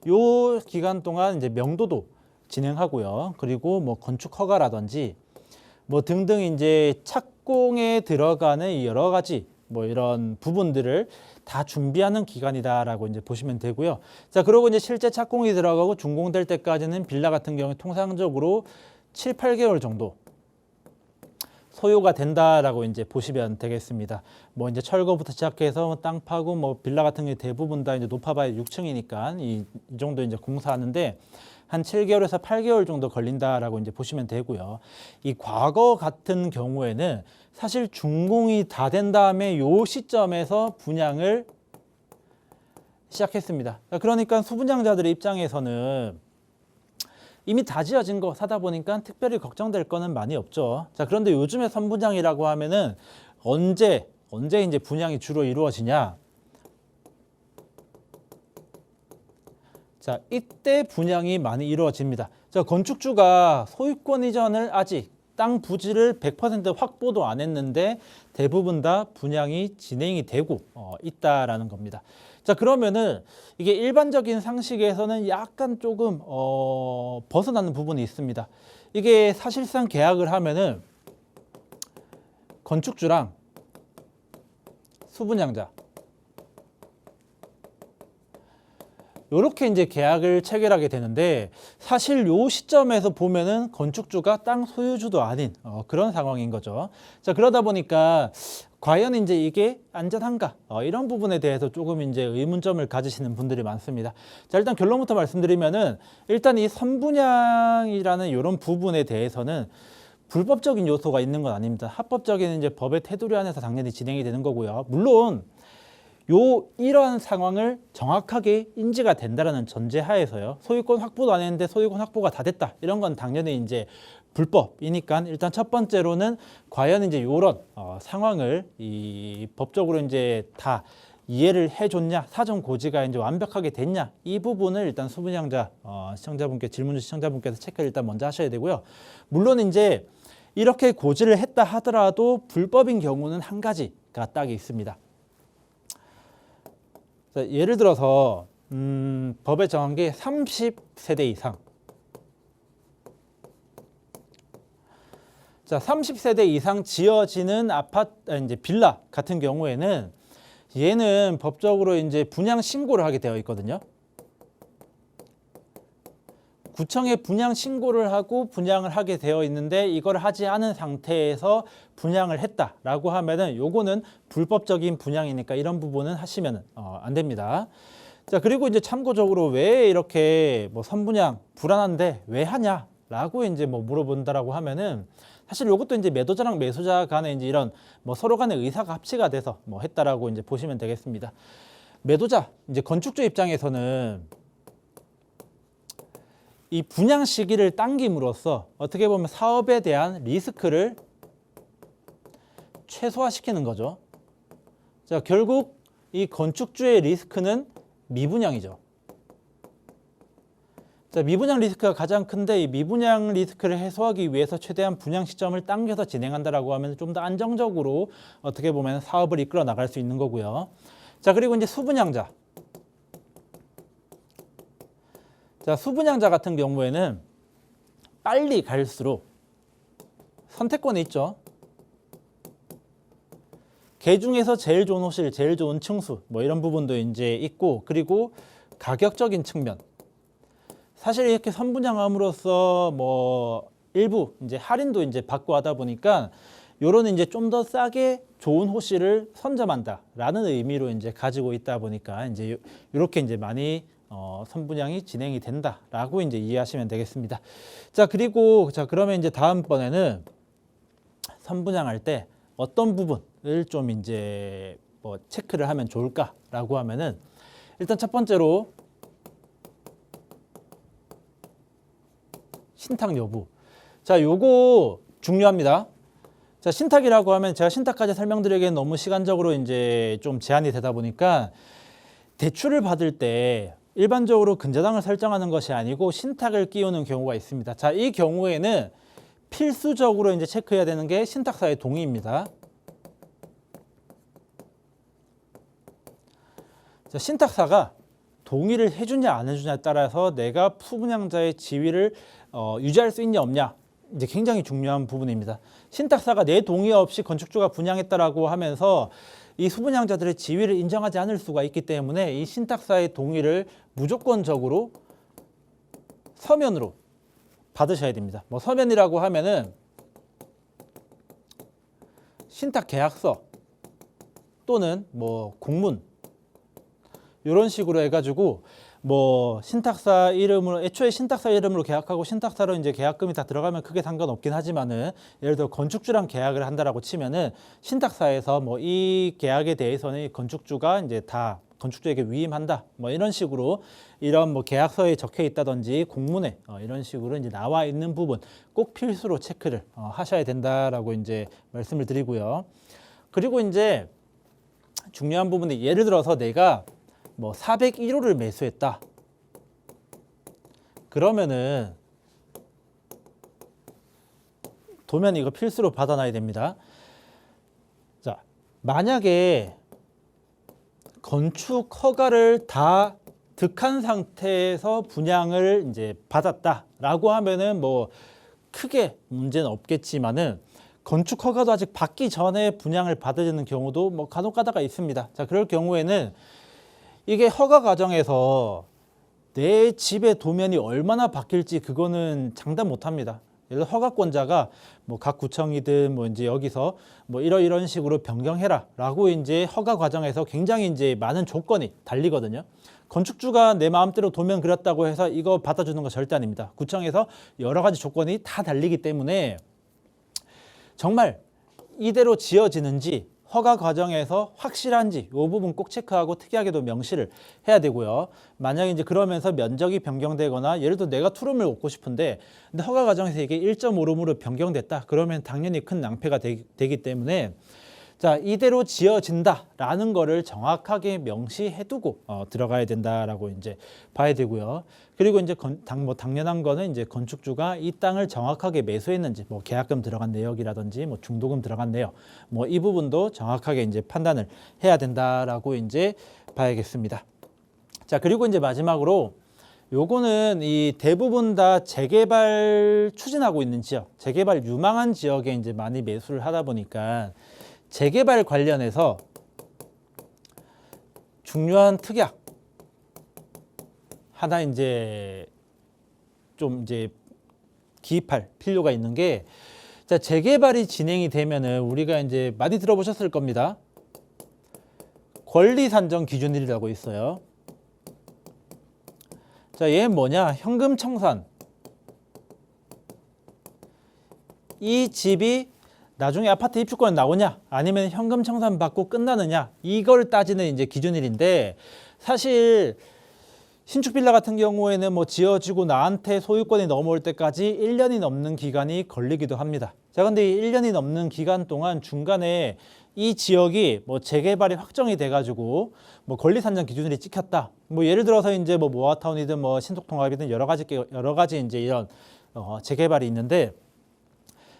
요 기간 동안 이제 명도도 진행하고요. 그리고 뭐 건축 허가라든지 뭐 등등 이제 착공에 들어가는 여러 가지 뭐 이런 부분들을 다 준비하는 기간이다라고 이제 보시면 되고요. 자, 그리고 이제 실제 착공이 들어가고 준공될 때까지는 빌라 같은 경우에 통상적으로 7, 8개월 정도 소요가 된다라고 이제 보시면 되겠습니다. 뭐 이제 철거부터 시작해서 땅 파고 뭐 빌라 같은 게 대부분 다 이제 높아봐야 6층이니까 이 정도 이제 공사하는데 한 7개월에서 8개월 정도 걸린다라고 이제 보시면 되고요. 이 과거 같은 경우에는 사실 준공이 다 된 다음에 요 시점에서 분양을 시작했습니다. 그러니까 수분양자들의 입장에서는 이미 다 지어진 거 사다 보니까 특별히 걱정될 거는 많이 없죠. 자, 그런데 요즘에 선분양이라고 하면은 언제 이제 분양이 주로 이루어지냐? 자, 이때 분양이 많이 이루어집니다. 자, 건축주가 소유권 이전을 아직 땅 부지를 100% 확보도 안 했는데 대부분 다 분양이 진행이 되고 있다라는 겁니다. 자, 그러면은 이게 일반적인 상식에서는 약간 조금 벗어나는 부분이 있습니다. 이게 사실상 계약을 하면은 건축주랑 수분양자 요렇게 이제 계약을 체결하게 되는데, 사실 요 시점에서 보면은 건축주가 땅 소유주도 아닌 그런 상황인 거죠. 자, 그러다 보니까 과연 이제 이게 안전한가? 이런 부분에 대해서 조금 이제 의문점을 가지시는 분들이 많습니다. 자, 일단 결론부터 말씀드리면은 일단 이 선분양이라는 이런 부분에 대해서는 불법적인 요소가 있는 건 아닙니다. 합법적인 이제 법의 테두리 안에서 당연히 진행이 되는 거고요. 물론 이러한 상황을 정확하게 인지가 된다라는 전제하에서요. 소유권 확보도 안 했는데 소유권 확보가 다 됐다. 이런 건 당연히 이제 불법이니까 일단 첫 번째로는 과연 이제 이런 상황을 이 법적으로 이제 다 이해를 해줬냐, 사전 고지가 이제 완벽하게 됐냐, 이 부분을 일단 수분양자 시청자분께 질문 주신 시청자분께서 체크를 일단 먼저 하셔야 되고요. 물론 이제 이렇게 고지를 했다 하더라도 불법인 경우는 한 가지가 딱 있습니다. 자, 예를 들어서 법에 정한 게 30세대 이상. 자, 30세대 이상 지어지는 아파트, 이제 빌라 같은 경우에는 얘는 법적으로 이제 분양 신고를 하게 되어 있거든요. 구청에 분양 신고를 하고 분양을 하게 되어 있는데 이걸 하지 않은 상태에서 분양을 했다라고 하면은 요거는 불법적인 분양이니까 이런 부분은 하시면 안 됩니다. 자, 그리고 이제 참고적으로 왜 이렇게 뭐 선분양 불안한데 왜 하냐라고 이제 뭐 물어본다라고 하면은 사실 요것도 이제 매도자랑 매수자 간에 이제 이런 뭐 서로 간의 의사가 합치가 돼서 뭐 했다라고 이제 보시면 되겠습니다. 매도자 이제 건축주 입장에서는 이 분양 시기를 당김으로써 어떻게 보면 사업에 대한 리스크를 최소화시키는 거죠. 자, 결국 이 건축주의 리스크는 미분양이죠. 자, 미분양 리스크가 가장 큰데 이 미분양 리스크를 해소하기 위해서 최대한 분양 시점을 당겨서 진행한다라고 하면 좀 더 안정적으로 어떻게 보면 사업을 이끌어 나갈 수 있는 거고요. 자, 그리고 이제 수분양자. 자, 수분양자 같은 경우에는 빨리 갈수록 선택권이 있죠. 개 중에서 제일 좋은 호실, 제일 좋은 층수 뭐 이런 부분도 이제 있고, 그리고 가격적인 측면. 사실 이렇게 선분양함으로써 뭐 일부 이제 할인도 이제 받고 하다 보니까 요런 이제 좀 더 싸게 좋은 호실을 선점한다라는 의미로 이제 가지고 있다 보니까 이제 이렇게 이제 많이 선분양이 진행이 된다라고 이제 이해하시면 되겠습니다. 자, 그리고 자, 그러면 이제 다음번에는 선분양할 때 어떤 부분을 좀 이제 뭐 체크를 하면 좋을까라고 하면은, 일단 첫 번째로 신탁 여부. 자, 요거 중요합니다. 자, 신탁이라고 하면 제가 신탁까지 설명드리기엔 너무 시간적으로 이제 좀 제한이 되다 보니까 대출을 받을 때 일반적으로 근저당을 설정하는 것이 아니고 신탁을 끼우는 경우가 있습니다. 자, 이 경우에는 필수적으로 이제 체크해야 되는 게 신탁사의 동의입니다. 자, 신탁사가 동의를 해주냐 안 해주냐에 따라서 내가 푸분양자의 지위를 유지할 수 있냐 없냐, 이제 굉장히 중요한 부분입니다. 신탁사가 내 동의 없이 건축주가 분양했다라고 하면서 이 수분양자들의 지위를 인정하지 않을 수가 있기 때문에 이 신탁사의 동의를 무조건적으로 서면으로 받으셔야 됩니다. 뭐 서면이라고 하면은 신탁 계약서 또는 뭐 공문 이런 식으로 해가지고 뭐 신탁사 이름으로, 애초에 신탁사 이름으로 계약하고 신탁사로 이제 계약금이 다 들어가면 크게 상관없긴 하지만은, 예를 들어 건축주랑 계약을 한다라고 치면은 신탁사에서 뭐 이 계약에 대해서는 건축주가 이제 다 건축주에게 위임한다 뭐 이런 식으로, 이런 뭐 계약서에 적혀 있다든지 공문에 이런 식으로 이제 나와 있는 부분 꼭 필수로 체크를 하셔야 된다라고 이제 말씀을 드리고요. 그리고 이제 중요한 부분이, 예를 들어서 내가 뭐 401호를 매수했다. 그러면은 도면 이거 필수로 받아놔야 됩니다. 자, 만약에 건축 허가를 다 득한 상태에서 분양을 이제 받았다라고 하면은 뭐 크게 문제는 없겠지만은, 건축 허가도 아직 받기 전에 분양을 받아지는 경우도 뭐 간혹 가다가 있습니다. 자, 그럴 경우에는 이게 허가 과정에서 내 집의 도면이 얼마나 바뀔지 그거는 장담 못 합니다. 예를 들어 허가권자가 뭐 각 구청이든 뭐 이제 여기서 뭐 이런 식으로 변경해라라고 이제 허가 과정에서 굉장히 이제 많은 조건이 달리거든요. 건축주가 내 마음대로 도면 그렸다고 해서 이거 받아주는 거 절대 아닙니다. 구청에서 여러 가지 조건이 다 달리기 때문에 정말 이대로 지어지는지 허가 과정에서 확실한지 이 부분 꼭 체크하고 특이하게도 명시를 해야 되고요. 만약에 이제 그러면서 면적이 변경되거나, 예를 들어 내가 투룸을 얻고 싶은데 근데 허가 과정에서 이게 1.5룸으로 변경됐다. 그러면 당연히 큰 낭패가 되기 때문에, 자, 이대로 지어진다라는 거를 정확하게 명시해두고 들어가야 된다라고 이제 봐야 되고요. 그리고 이제 당연한 거는 이제 건축주가 이 땅을 정확하게 매수했는지, 뭐 계약금 들어간 내역이라든지 뭐 중도금 들어간 내역, 뭐 이 부분도 정확하게 이제 판단을 해야 된다라고 이제 봐야겠습니다. 자, 그리고 이제 마지막으로 요거는 이 대부분 다 재개발 추진하고 있는 지역, 재개발 유망한 지역에 이제 많이 매수를 하다 보니까 재개발 관련해서 중요한 특약 하나 이제 좀 이제 기입할 필요가 있는 게, 자, 재개발이 진행이 되면은 우리가 이제 많이 들어보셨을 겁니다. 권리 산정 기준일이라고 있어요. 자, 얘는 뭐냐? 현금 청산. 이 집이 나중에 아파트 입주권 나오냐, 아니면 현금 청산 받고 끝나느냐, 이걸 따지는 이제 기준일인데, 사실 신축 빌라 같은 경우에는 뭐 지어지고 나한테 소유권이 넘어올 때까지 1년이 넘는 기간이 걸리기도 합니다. 자, 근데 이 1년이 넘는 기간 동안 중간에 이 지역이 뭐 재개발이 확정이 돼가지고 뭐 권리 산정 기준일이 찍혔다. 뭐 예를 들어서 이제 뭐 모아타운이든 뭐 신속통합이든 여러 가지 이제 이런 재개발이 있는데,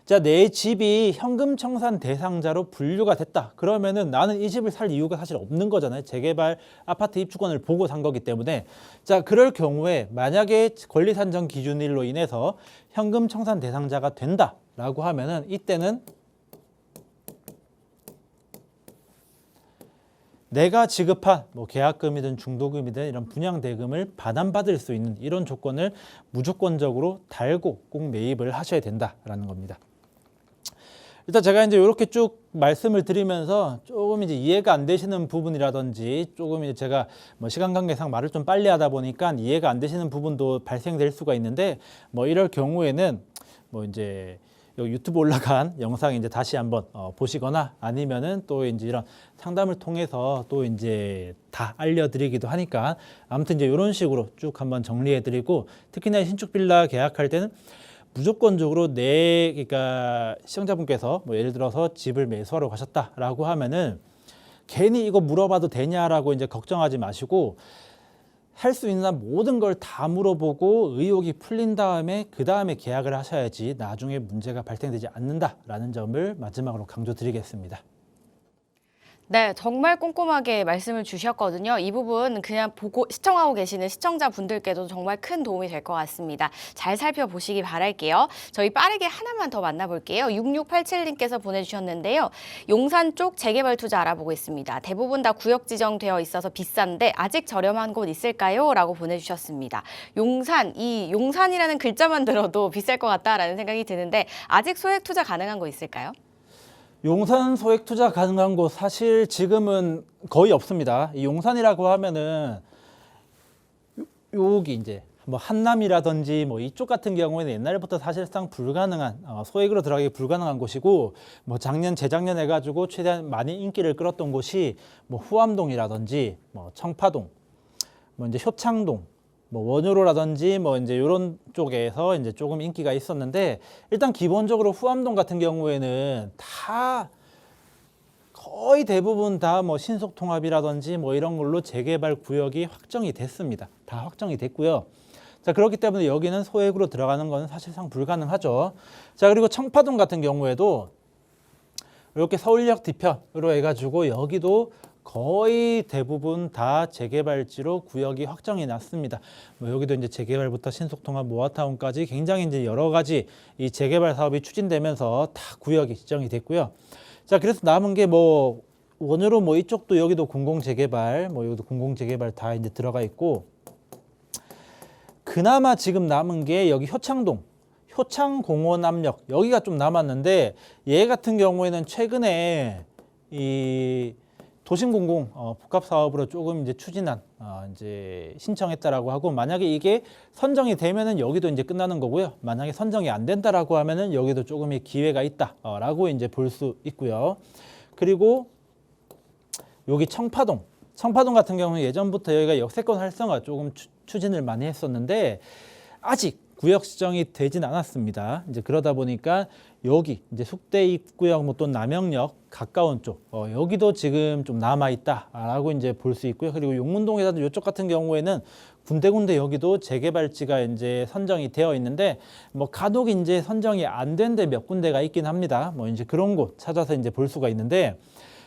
자, 내 집이 현금 청산 대상자로 분류가 됐다. 그러면은 나는 이 집을 살 이유가 사실 없는 거잖아요. 재개발 아파트 입주권을 보고 산 거기 때문에. 자, 그럴 경우에 만약에 권리 산정 기준일로 인해서 현금 청산 대상자가 된다라고 하면은, 이때는 내가 지급한 뭐 계약금이든 중도금이든 이런 분양대금을 반환받을 수 있는 이런 조건을 무조건적으로 달고 꼭 매입을 하셔야 된다라는 겁니다. 일단 제가 이제 이렇게 쭉 말씀을 드리면서 조금 이제 이해가 안 되시는 부분이라든지 조금 이제 제가 뭐 시간 관계상 말을 좀 빨리 하다 보니까 이해가 안 되시는 부분도 발생될 수가 있는데 뭐 이럴 경우에는 뭐 이제 여기 유튜브 올라간 영상 이제 다시 한번 보시거나 아니면은 또 이제 이런 상담을 통해서 또 이제 다 알려드리기도 하니까 아무튼 이제 이런 식으로 쭉 한번 정리해드리고 특히나 신축 빌라 계약할 때는 무조건적으로 그러니까 시청자분께서 뭐 예를 들어서 집을 매수하러 가셨다라고 하면은 괜히 이거 물어봐도 되냐라고 이제 걱정하지 마시고 할 수 있는 모든 걸 다 물어보고 의혹이 풀린 다음에 그 다음에 계약을 하셔야지 나중에 문제가 발생되지 않는다라는 점을 마지막으로 강조드리겠습니다. 네, 정말 꼼꼼하게 말씀을 주셨거든요. 이 부분 그냥 보고 시청하고 계시는 시청자분들께도 정말 큰 도움이 될 것 같습니다. 잘 살펴보시기 바랄게요. 저희 빠르게 하나만 더 만나볼게요. 6687님께서 보내주셨는데요. 용산 쪽 재개발 투자 알아보고 있습니다. 대부분 다 구역 지정되어 있어서 비싼데 아직 저렴한 곳 있을까요? 라고 보내주셨습니다. 이 용산이라는 글자만 들어도 비쌀 것 같다라는 생각이 드는데 아직 소액 투자 가능한 곳 있을까요? 용산 소액 투자 가능한 곳 사실 지금은 거의 없습니다. 이 용산이라고 하면은 여기 이제 뭐 한남이라든지 뭐 이쪽 같은 경우에는 옛날부터 사실상 불가능한 소액으로 들어가기 불가능한 곳이고 뭐 작년 재작년 해가지고 최대한 많이 인기를 끌었던 곳이 뭐 후암동이라든지 뭐 청파동, 뭐 이제 효창동, 뭐 원효로라든지 뭐 이제 이런 쪽에서 이제 조금 인기가 있었는데 일단 기본적으로 후암동 같은 경우에는 다 거의 대부분 다 뭐 신속통합이라든지 뭐 이런 걸로 재개발 구역이 확정이 됐습니다. 다 확정이 됐고요. 자, 그렇기 때문에 여기는 소액으로 들어가는 것은 사실상 불가능하죠. 자, 그리고 청파동 같은 경우에도 이렇게 서울역 뒤편으로 해가지고 여기도 거의 대부분 다 재개발지로 구역이 확정이 났습니다. 뭐 여기도 이제 재개발부터 신속통합, 모아타운까지 굉장히 이제 여러 가지 이 재개발 사업이 추진되면서 다 구역이 지정이 됐고요. 자, 그래서 남은 게 뭐 원효로 뭐 이쪽도 여기도 공공재개발, 뭐 여기도 공공재개발 다 이제 들어가 있고 그나마 지금 남은 게 여기 효창동, 효창공원암역 여기가 좀 남았는데 얘 같은 경우에는 최근에 이 도심공공 복합 사업으로 조금 이제 추진한 이제 신청했다라고 하고 만약에 이게 선정이 되면은 여기도 이제 끝나는 거고요. 만약에 선정이 안 된다라고 하면은 여기도 조금의 기회가 있다라고 이제 볼 수 있고요. 그리고 여기 청파동 같은 경우는 예전부터 여기가 역세권 활성화 조금 추진을 많이 했었는데 아직 구역 지정이 되진 않았습니다. 이제 그러다 보니까 여기 이제 숙대 입구역 뭐 또 남영역 가까운 쪽 여기도 지금 좀 남아 있다라고 이제 볼 수 있고요. 그리고 용문동이라든 이쪽 같은 경우에는 군데군데 여기도 재개발지가 이제 선정이 되어 있는데 뭐 간혹 이제 선정이 안 된 데 몇 군데가 있긴 합니다. 뭐 이제 그런 곳 찾아서 이제 볼 수가 있는데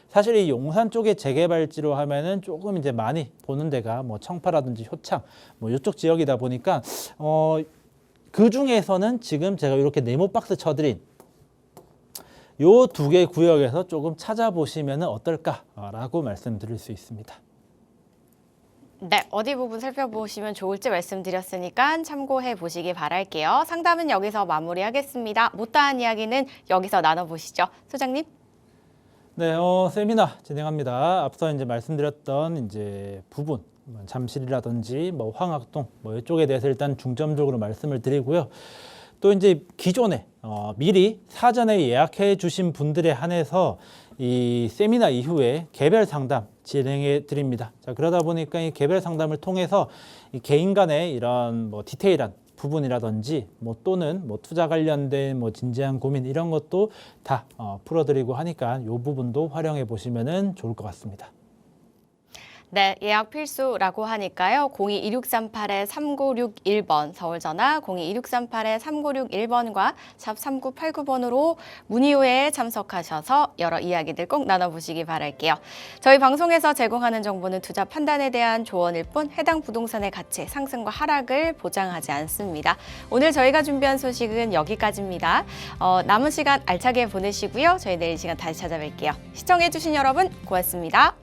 사실 이 용산 쪽의 재개발지로 하면은 조금 이제 많이 보는 데가 뭐 청파라든지 효창 뭐 이쪽 지역이다 보니까 그 중에서는 지금 제가 이렇게 네모 박스 쳐드린 요 두 개 구역에서 조금 찾아보시면 어떨까라고 말씀드릴 수 있습니다. 네, 어디 부분 살펴보시면 좋을지 말씀드렸으니까 참고해 보시기 바랄게요. 상담은 여기서 마무리하겠습니다. 못다한 이야기는 여기서 나눠보시죠. 소장님. 네, 세미나 진행합니다. 앞서 이제 말씀드렸던 이제 부분, 잠실이라든지 뭐 황학동 뭐 이쪽에 대해서 일단 중점적으로 말씀을 드리고요. 또 이제 기존에 미리 사전에 예약해 주신 분들에 한해서 이 세미나 이후에 개별 상담 진행해 드립니다. 자, 그러다 보니까 이 개별 상담을 통해서 이 개인 간의 이런 뭐 디테일한 부분이라든지 뭐 또는 뭐 투자 관련된 뭐 진지한 고민 이런 것도 다 풀어드리고 하니까 이 부분도 활용해 보시면은 좋을 것 같습니다. 네, 예약 필수라고 하니까요. 02-2638-3961번 서울전화 02-2638-3961번과 샵 3989번으로 문의호에 참석하셔서 여러 이야기들 꼭 나눠보시기 바랄게요. 저희 방송에서 제공하는 정보는 투자 판단에 대한 조언일 뿐 해당 부동산의 가치 상승과 하락을 보장하지 않습니다. 오늘 저희가 준비한 소식은 여기까지입니다. 남은 시간 알차게 보내시고요. 저희 내일 시간 다시 찾아뵐게요. 시청해주신 여러분 고맙습니다.